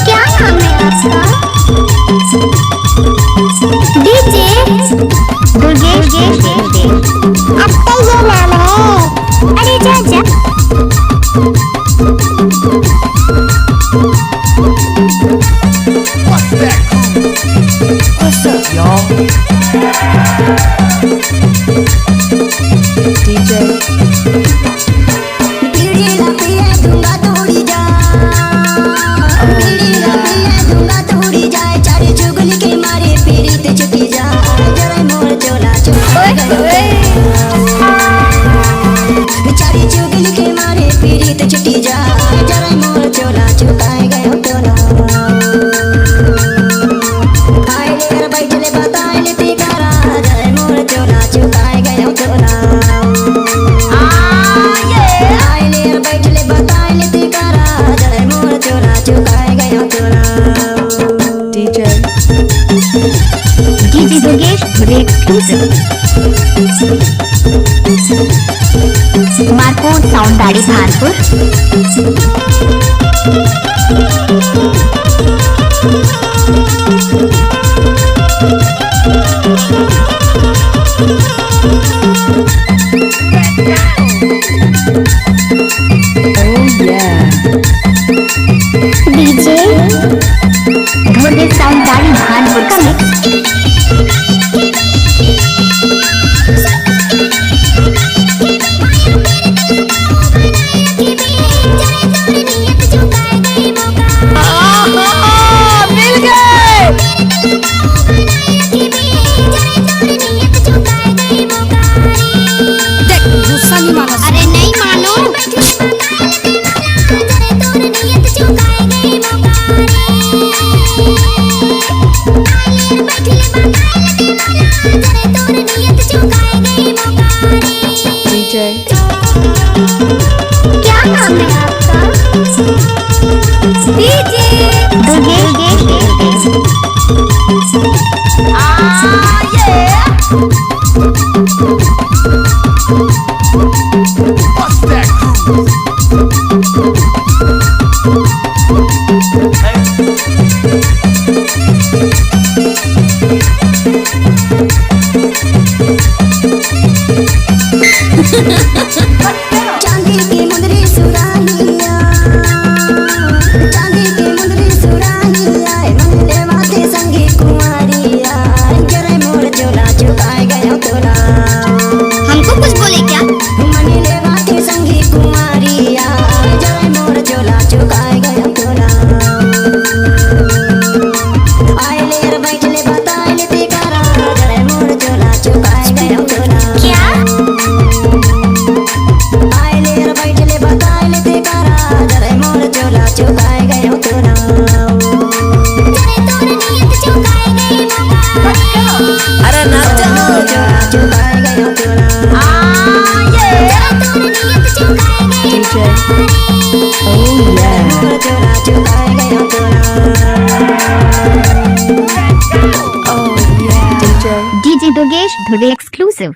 क्या नाम है आपका? डीजे दुर्गेश। अब तो ये नाम है। अरे जा जा। What's up, y'all? DJ. DJ Durgesh मार्कोट साउंड गाड़ी भानपुर। डीजे दुर्गेश साउंड गाड़ी भानपुर का मिक्स। अरे नहीं मानो। क्या नाम है आपका? DJ Durgesh. What's that groove? चांदी की मुंदरी सुराहिया, चांदी की मुंदरी सुराहिया, मंदे माथे संगी कुंवारिया, जरे मोर चोला चुकाए गयो तोला। हमको कुछ बोले क्या? मनीले माथे संगी कुंवारिया, जरे मोर चोला चुकाए गयो तोला। आइले रे बैठले बताइले ते करा, जरे मोर चोला चुकाए गयो तोला। क्या? चुकाए गयो तोला। अरे नाच चोला चुकाए गयो तोला। चोला चुकाए गयो तोला। डीजे दुर्गेश धुरे एक्सक्लूसिव।